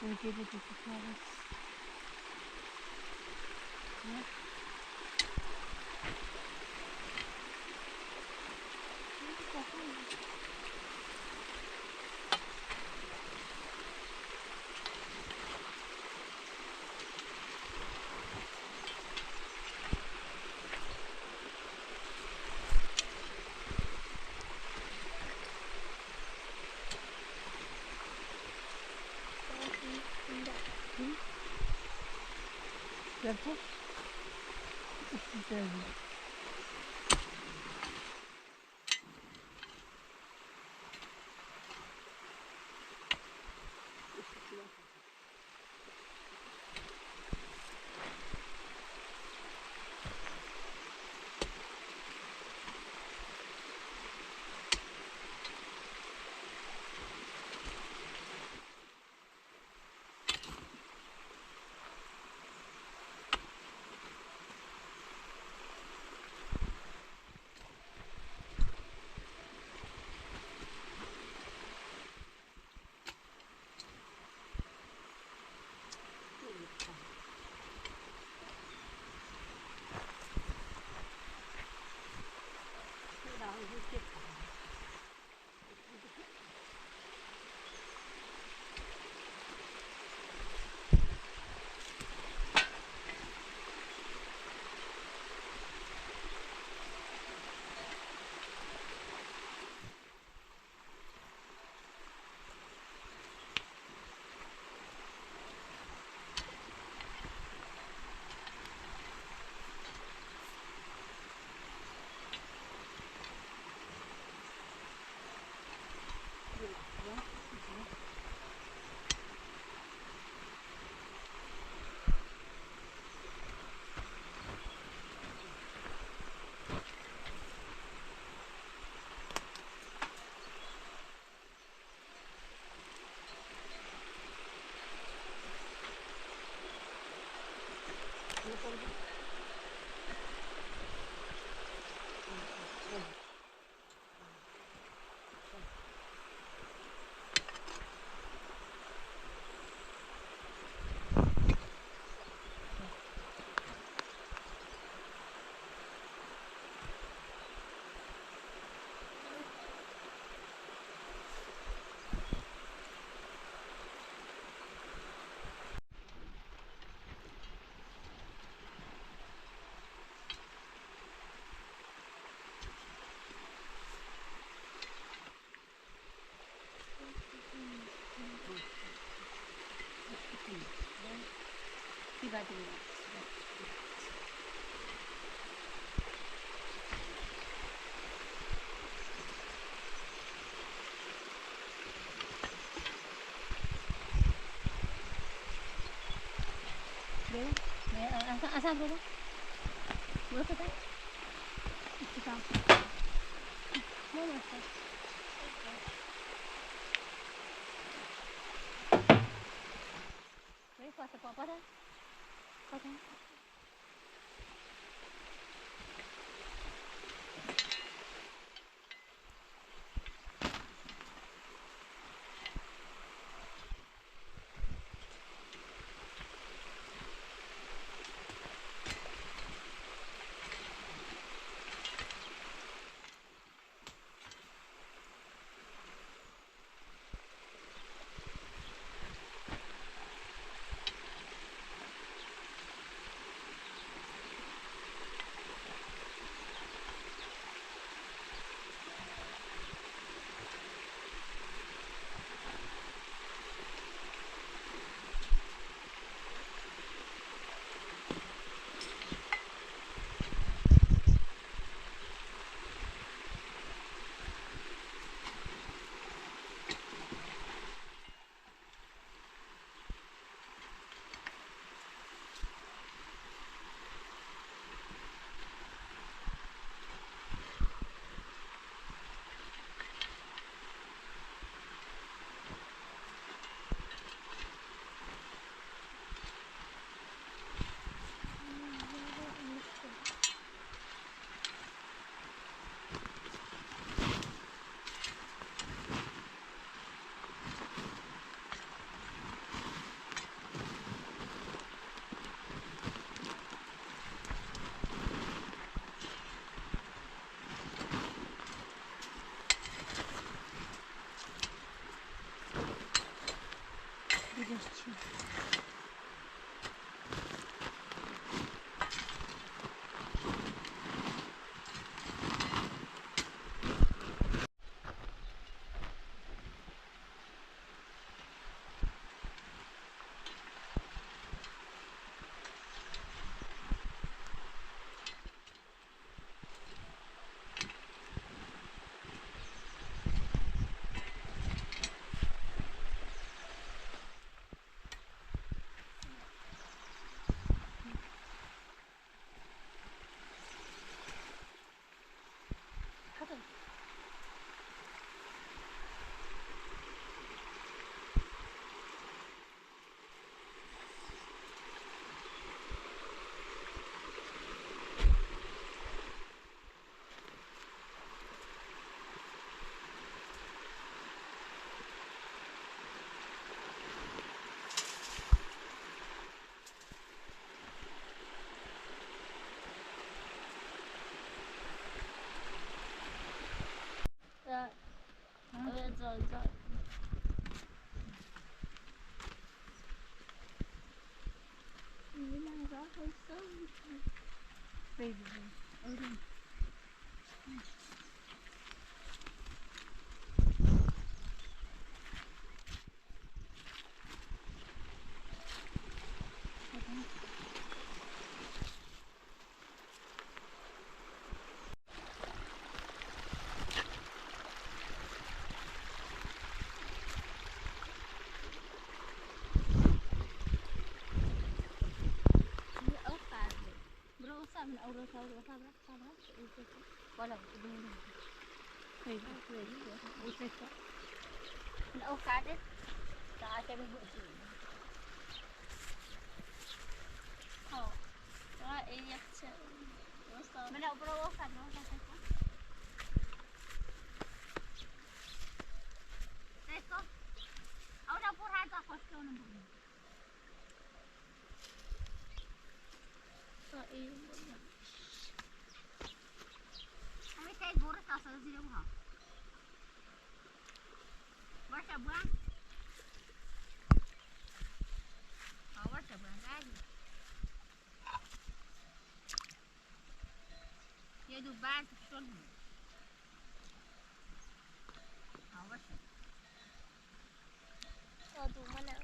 We'll give it to the flowers. Yeah. Careful. Asal dulu? Berapa tadi? Kita. Mana asal? Ini kuasa apa dah? Kuasa. Jeszcze. Kadın. Evet. من أول صابرة ولا من أول قعدت ساعات بالبؤسي من أول وصل أو نبور هذا خشون Kami tay boras sa sila mo ha. Basta buwan. Basta buwan lagi. Ye du ban sol. Basta. Du mana.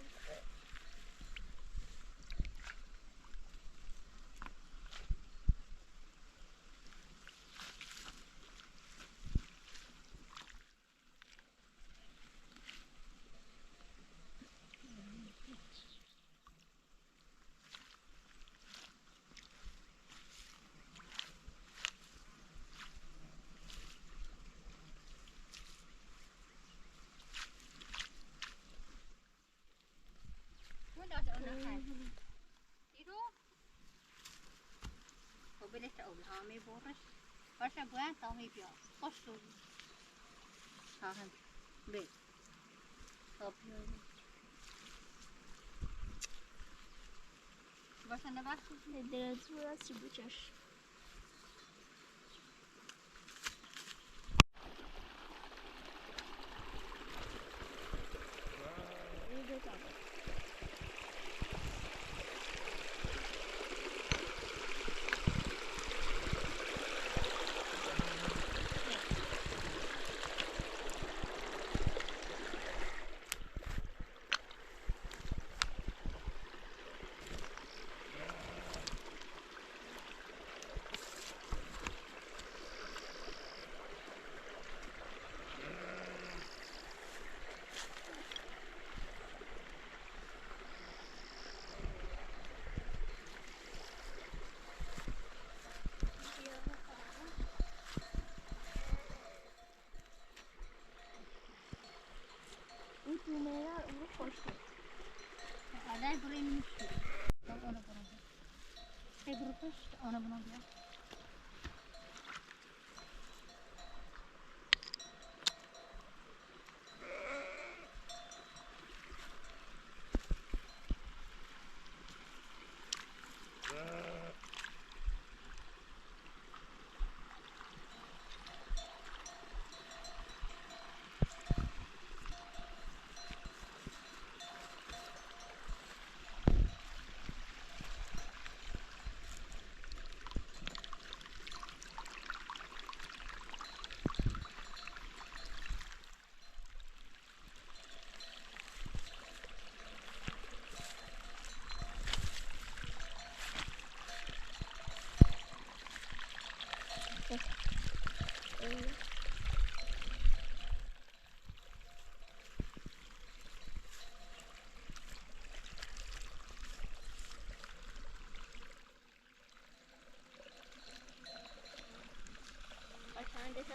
Itu boleh tak ulah me boras. Basta buat tahu me pia. Kosong. Kan. Be. Tapi Basta na basta. Teraz buat sibuchas. Düğmeler onu koştu. Ada burayı ona buna. Grup ona buna diyor.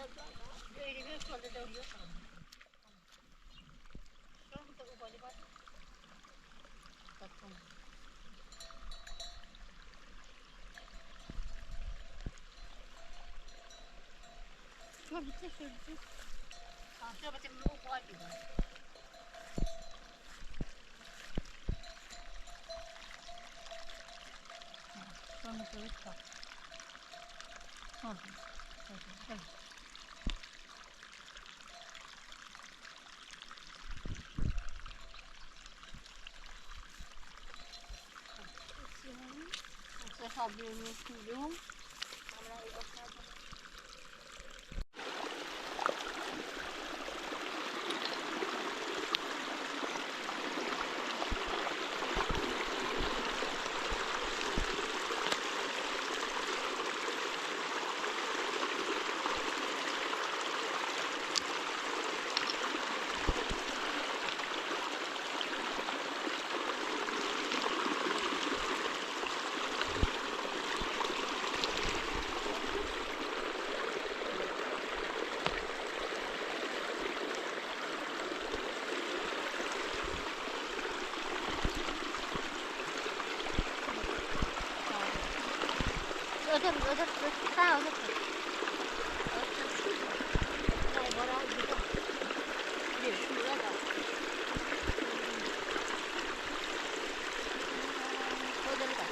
Böyle bir şöyle dönüyor. Şöyle bir de ufacık var. Bakalım. Şöyle bir şöyle bir. Şöyle bir ufacık gibi. Şöyle bir bak. Şöyle. Saya sabi ni hujung. আমরা এই কথা öde sağ ol. Này vào đây đi không? Điểm nữa là thôi đây cả.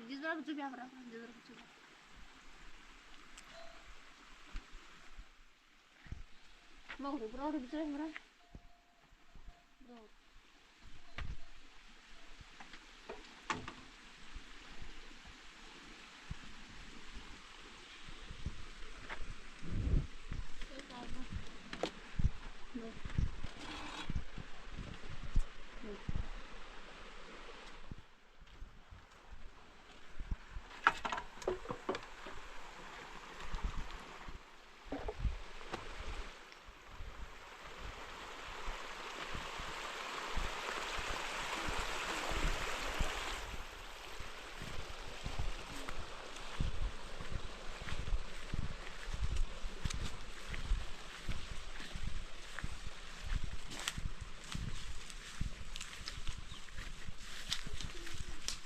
Jizra betul ya berapa? Jizra betul. Mau berapa betul ya berapa? Berapa?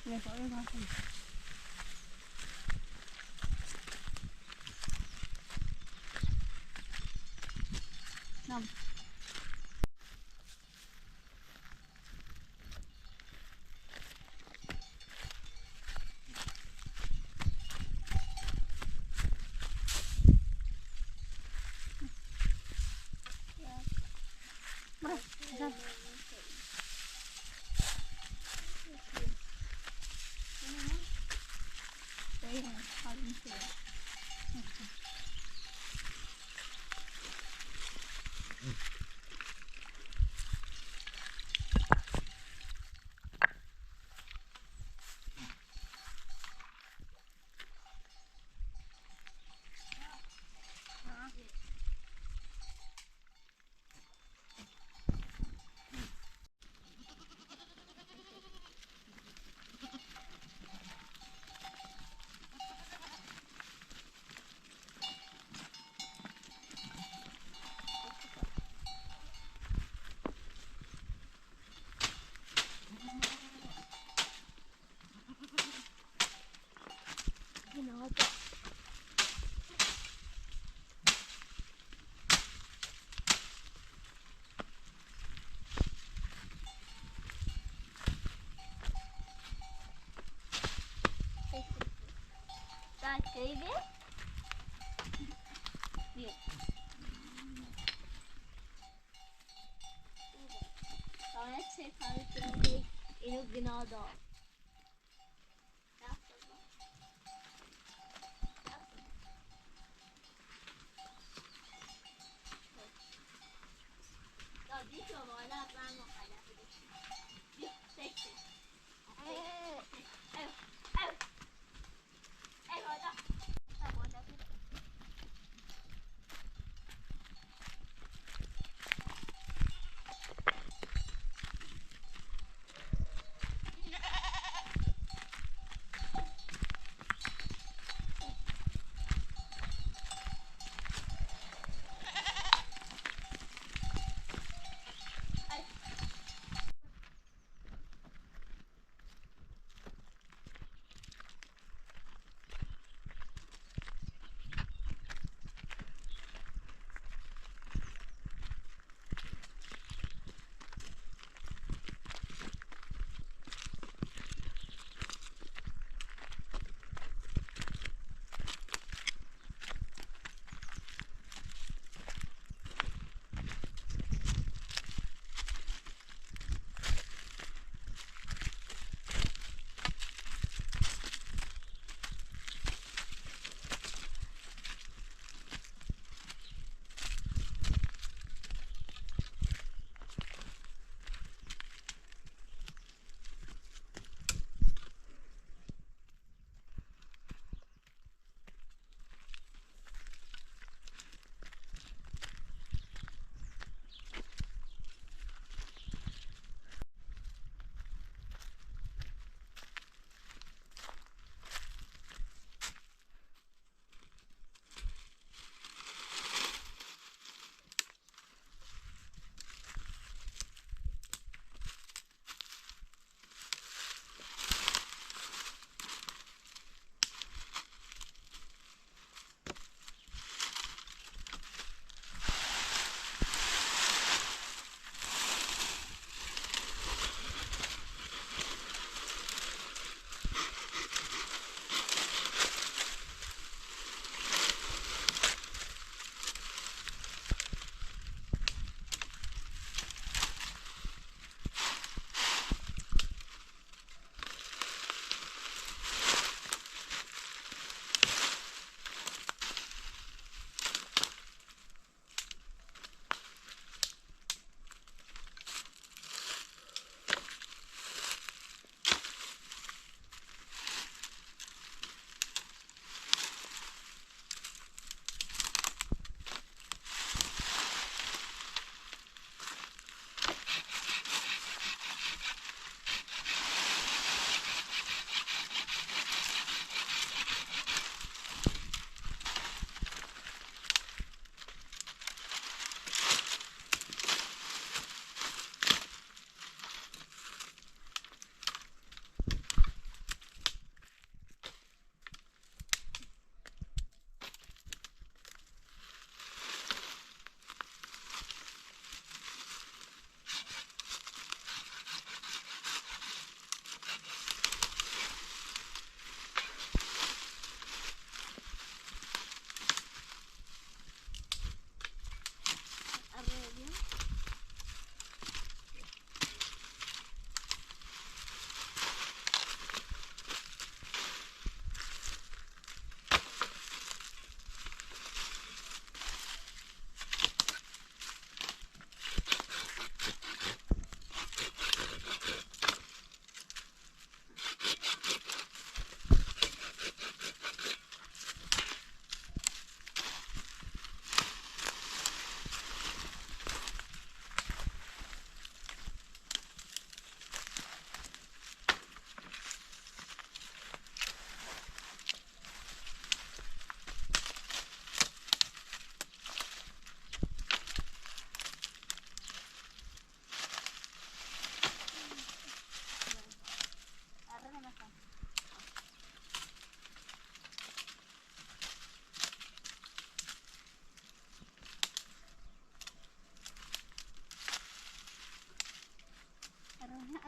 Này có em không? Nằm. Bro, ra. Đây là con sữa. Bak baby. Dia. Sonra çekerken inip binada.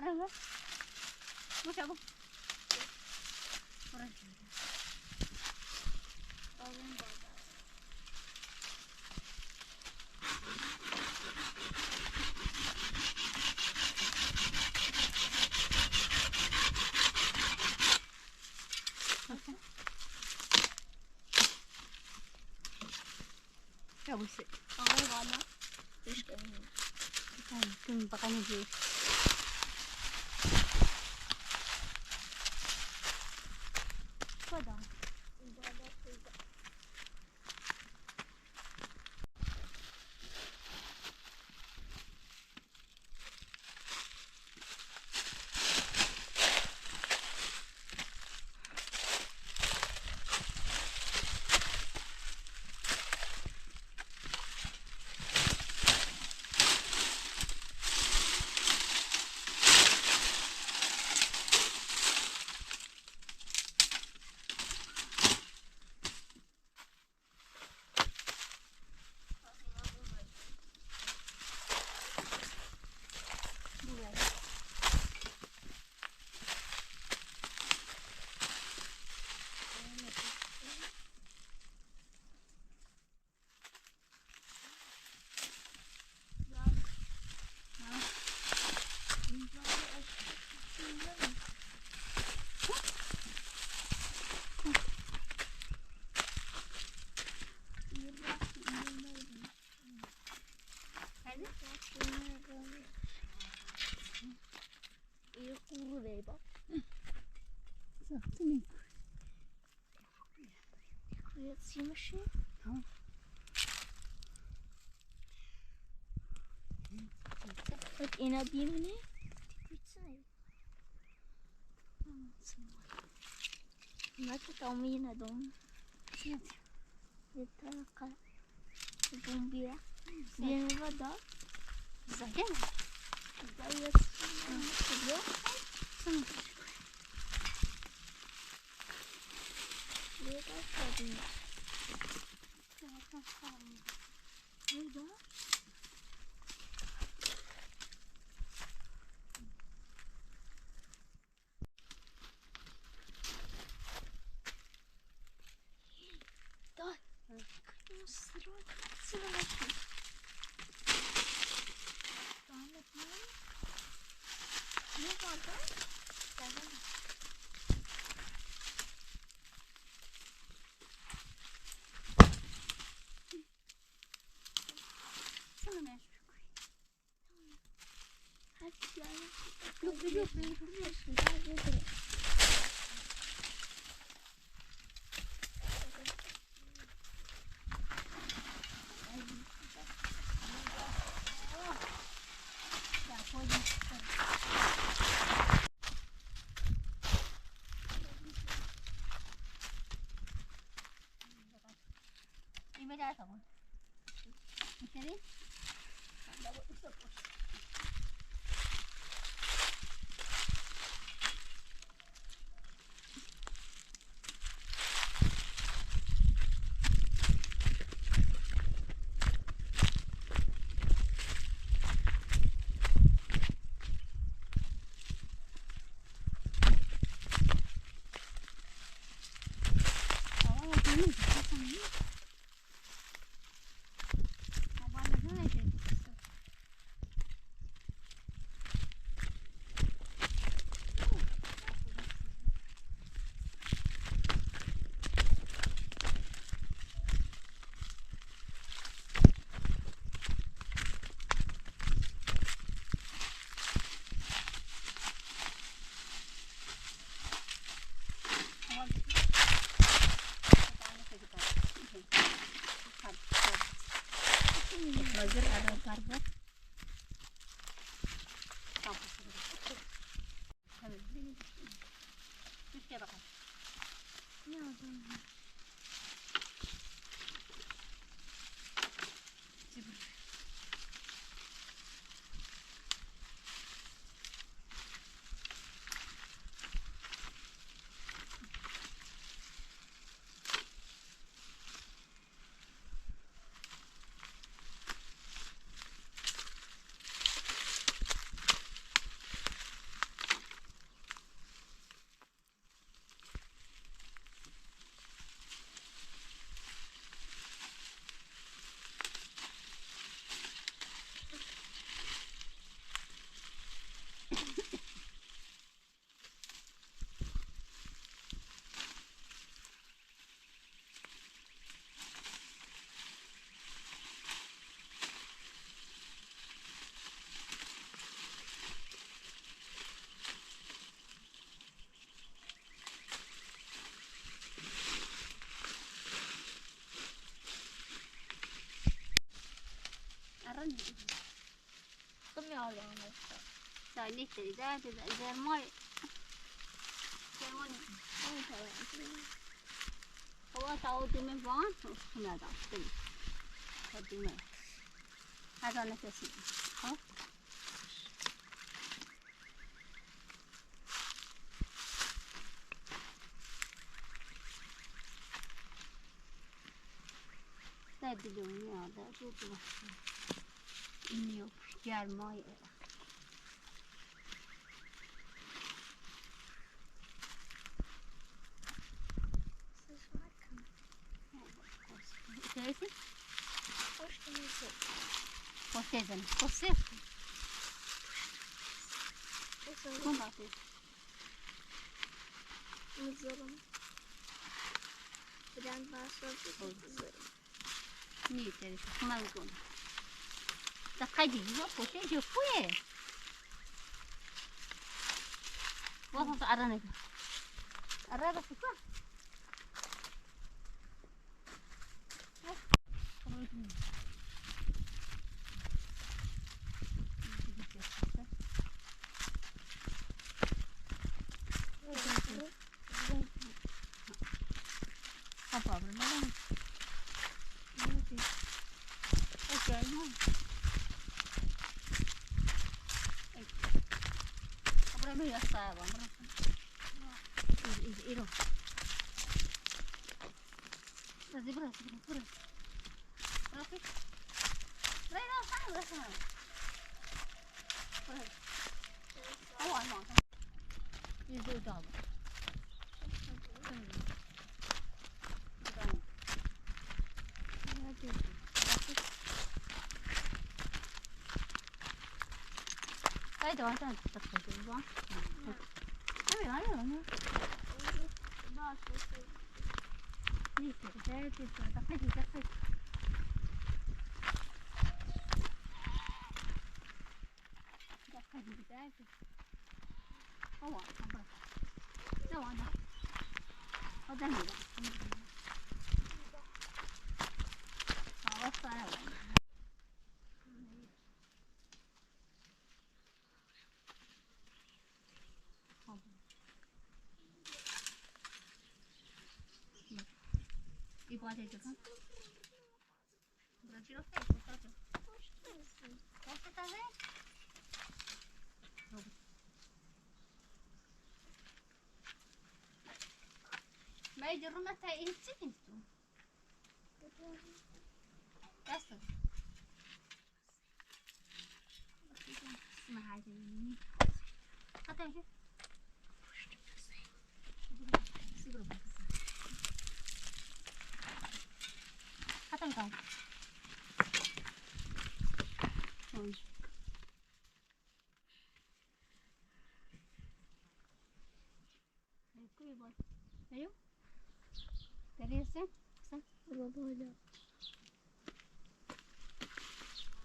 Arah Masya Allah. Çabuk. آره والا بهش کنیم Gün bakalım diye. Kadar. این خوره با Zaten یه چی میشه؟ Tamam. Bak اینا بیمونه ما تطعمي ندوم يتلقى يقوم بيها بيها ده Zaten. زي السيوف Tamam. ليه ده صديق ايه ده Sana ne? Yok biliyorsun. Biliyorsun. İyi der tamam. İçeri. Hazır aralar var. Tamam. Evet. Üstüne bakalım. Ne oldu? نیستی در مای هوا تا دومه وان نداشت تا دومه هزار نفسی ها در دنیا در دنیا اینیو گرمای Kayısı? Hoş geldin. Hoş geldin. Hoş geldin. Kom bakayım. Mızırım. Biraz başladı mızırım. Niye teresi? Kumal konu. Da kaydı yok. Hoş geldin. Yok bu ye. Bakın arana. Arada sıkma. Apa bermana? Okey, no. Apa lu ya saya, bang? Ini. Berarti berapa? Berapa? Berapa sana berapa? Awak nak? Itu dah. Cái đó là tập thể dục quá. Cái này là nó. Đi cái tập thể dục tập. Tập thể dục cái. Không ạ, không phải. Đâu anh ạ? Có đang gì vậy? Có phải rồi. И платить это? Братьев, кстати. Как это же? ما يجرون متى ينتهي بس ما عايزين حتى يجي حتى يقام ايوه ترى سن Babaya.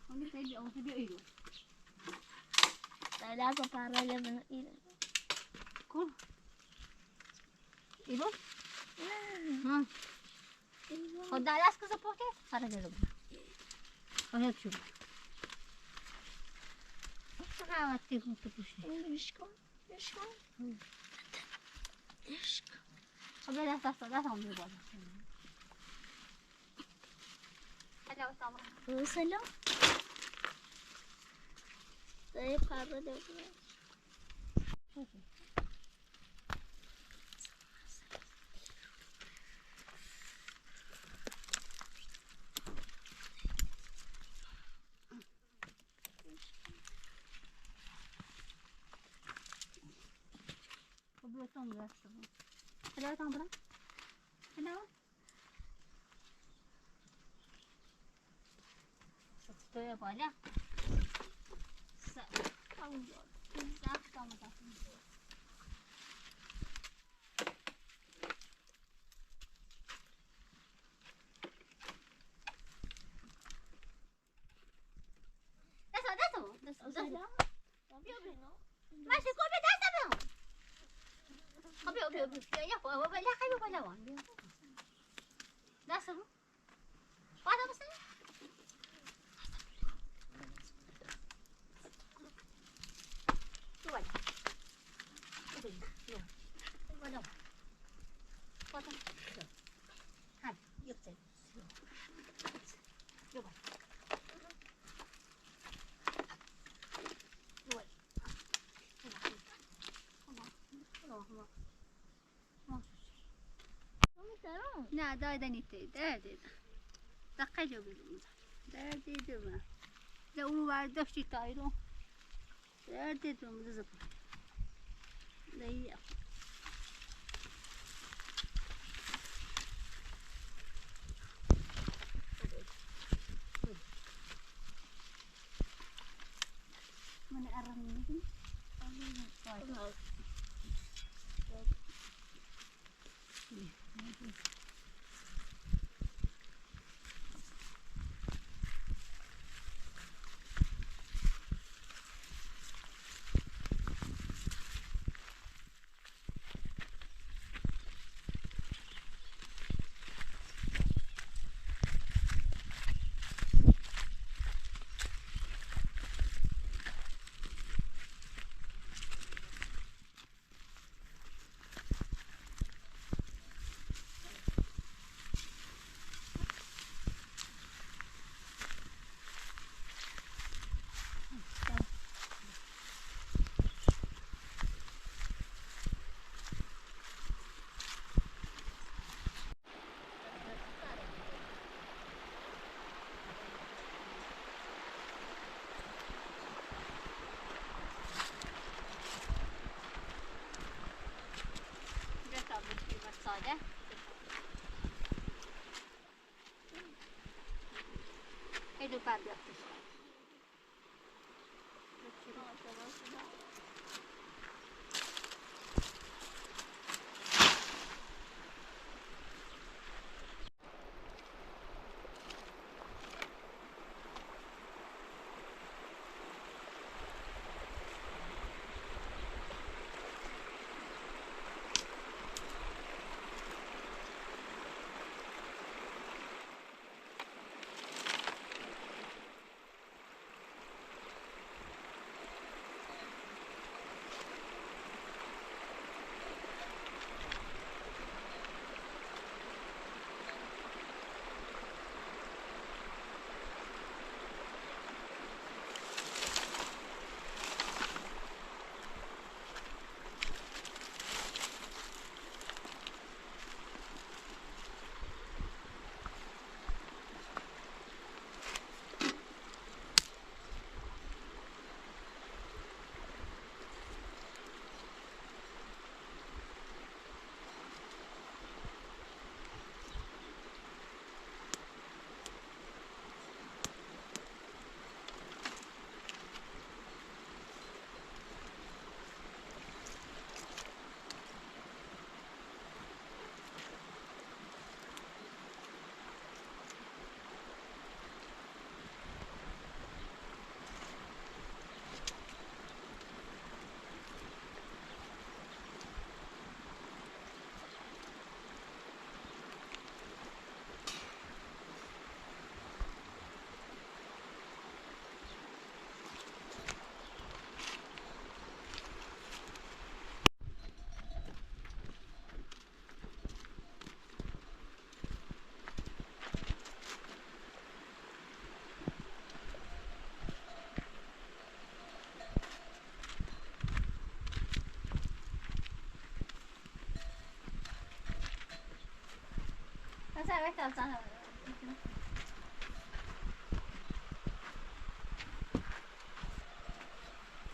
Onu tabii o video iyi. Daha paparayla bana iyi. Cool. İbo? Hı. O da las kızı poke. Para geliyor. O hep şu. Sana vakti kurtulmuş. Lişko. O böyle sasla olmuyor bana. Hadi tamam. Selam. Saya para da. Bu beton burası. Hadi tamam bırak. Hadi. Стоя поля. Там. Selam. Masih kau beda sama. Kau ya kau bela kau bela wan. Dah semua. Pada masa. بالا بالا هم یکته بیا بالا نه دایده نیتی درده دقیقه جو بیرون درده دومه ده اونو برداشتی تایرو درده دومه ده زبون ده یه من أرم منهم ساده ایدو پر بیافتش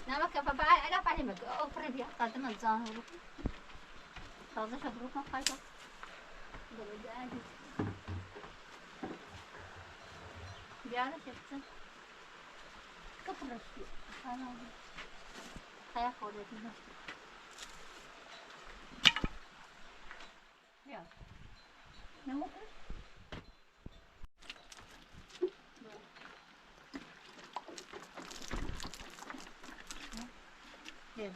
نمك بابا أنا بعلمك أفرد يا قدم الزهر تازه شبروك ما خايفة درجة عادي بيعرف شفت كبر الشيء خيا خودتي يا نمك Yeah.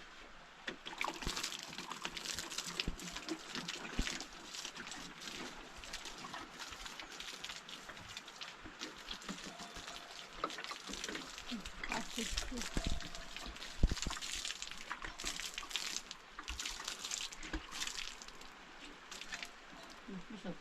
میشه.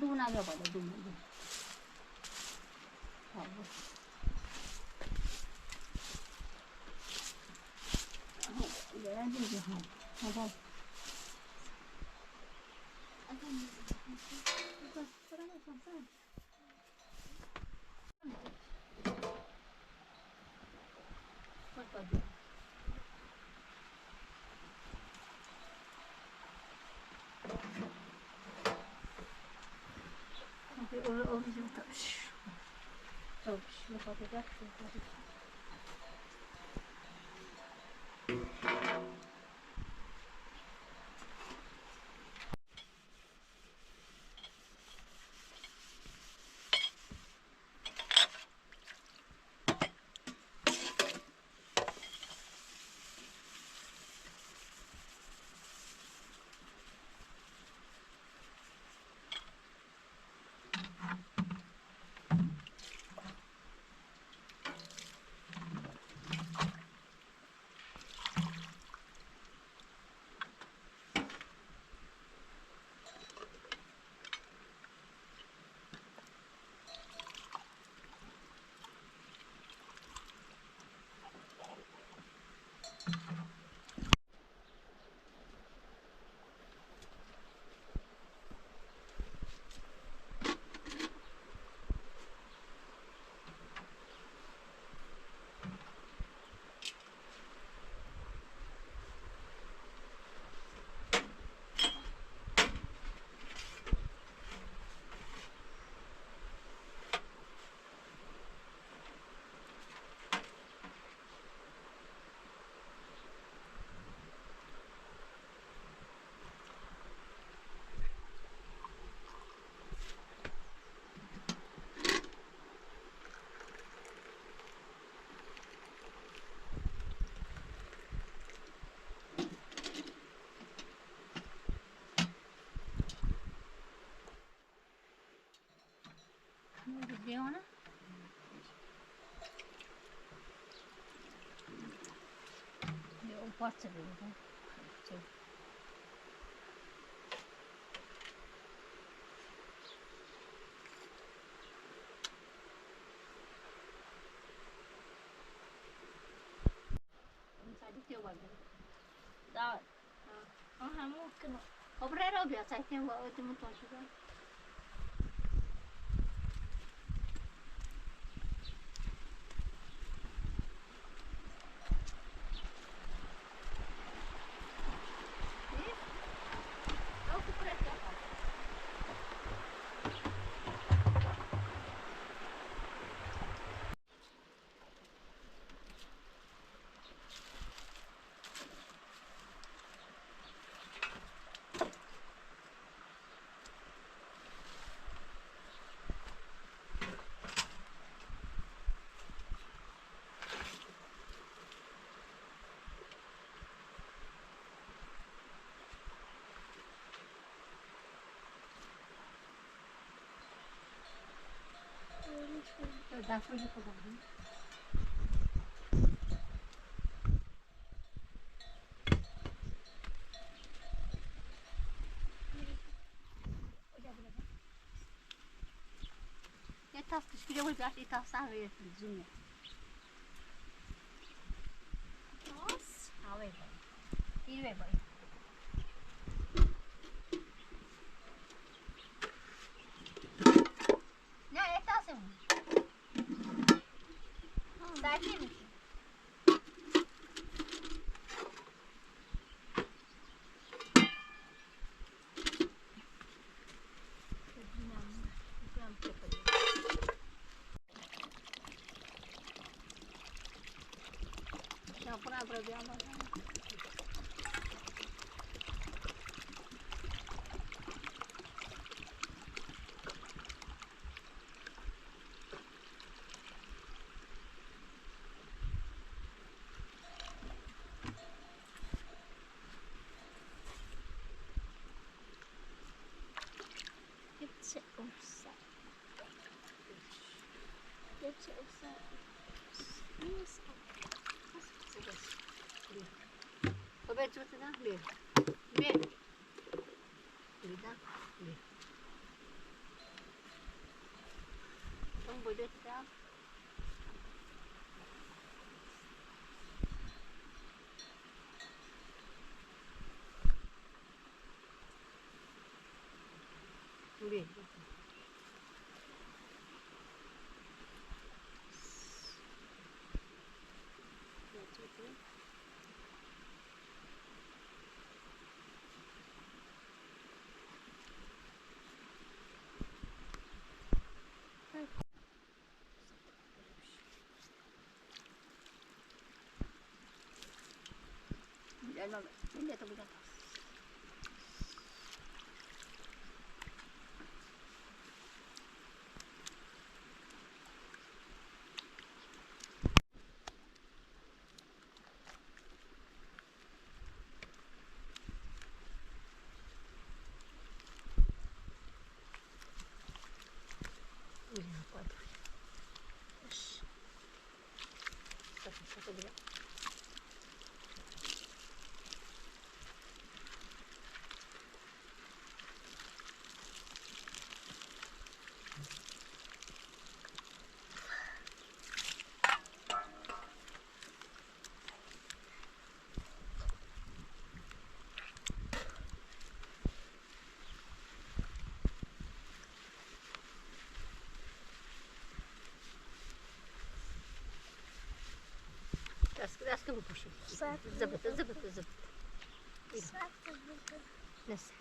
دونا بیا بالا دونا. Leona? Упаться было, да? Да. Ага, ну, Обре robię, co tym tym to da folha para baixo. Ja tas kışkıya koy bir tas sağ ver zumya. Tas? Ha ver. Bir ver bay. Ne etasın? Sakin misin? Pura problema. Lì. Vieni. Lì da. Lì. Non vuoi detto? Lì. Vabbè, indietro mi dà. اسكب بوشي زبط زبط زبط نسى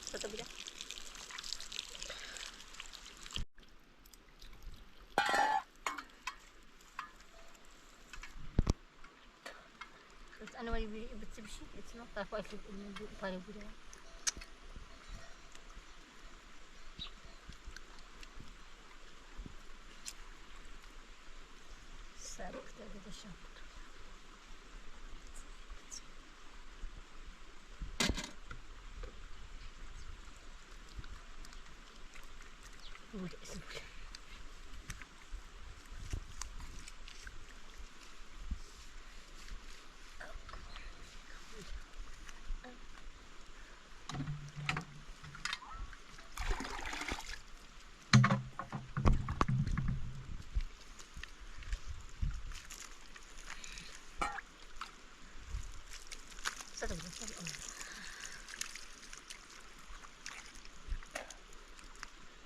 ستة بدا بس أنا ما يبي بتسبشي اسمه تعرف أكل الباري بدا سابق تأكل الشامبو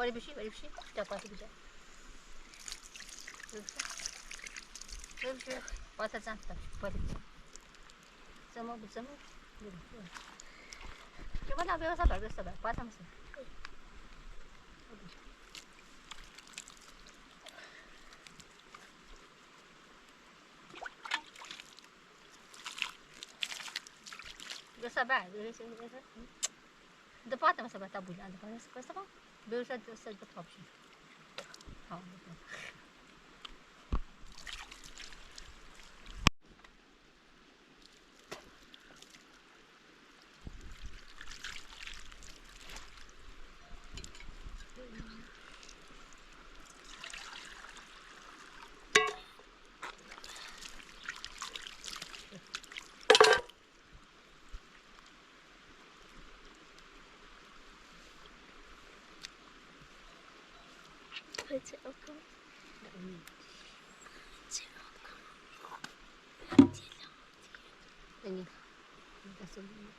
Boleh bersih, dah puas sekejap. Boleh bersih, puas santai, boleh bersih. Semua bersama. Cuba nak biar sabar, puas sama sih. Biar sabar, depan tak sabar tak bulan, depan sabar. Biar saya depan sih. Hao. Put it open. Ini. Kita semua.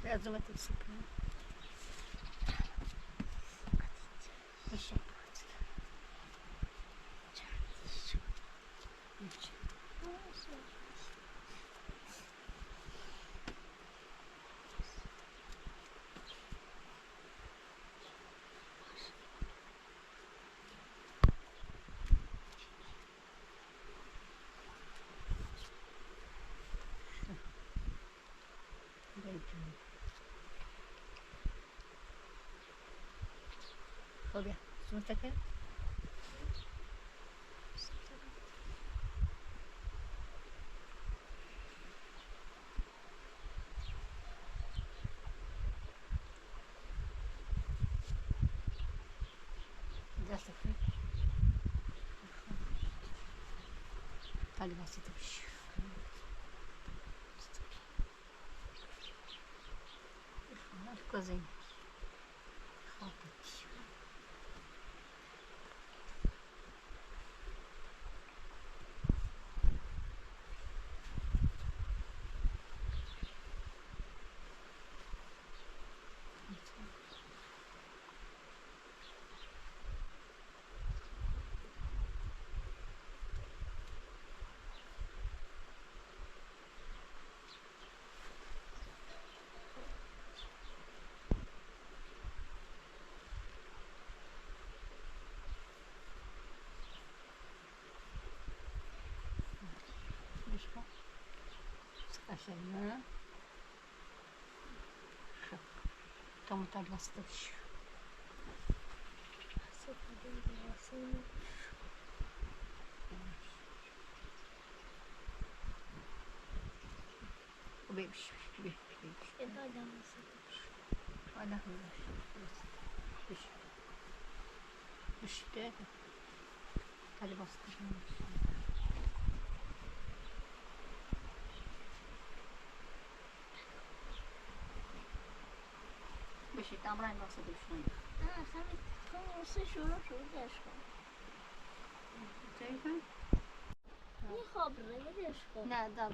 Biraz da sıkı. خب بیا زون تکه دست تکه خالی بسیط بش کوزین خاطر بشکن قشنگه خب تمام بسیط بش بيمشي بيمشي ولا هو مش مش ده هذا بس مش تمرين واسط شوي خمسة شروع داشكم شايفة خبره داشكم لا ده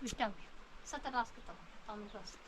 مش دمش ستة راسك طبعا طعم راسك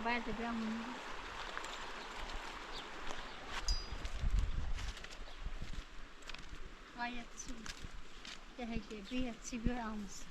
بعد بيوم غاية تهجي بيها تسيبها أمس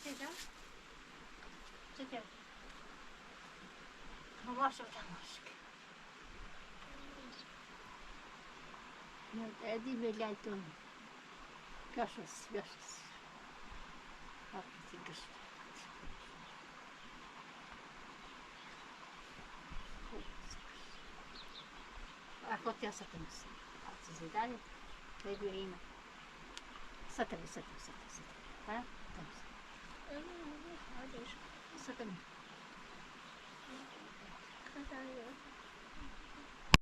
Čekaj. Čekaj. Može da može. Edi belaj to. Gašas. Kako ti gašas? Ako ti ja sad te nosim. A ti se dalje? Da je bio ime. Sad te. Ha?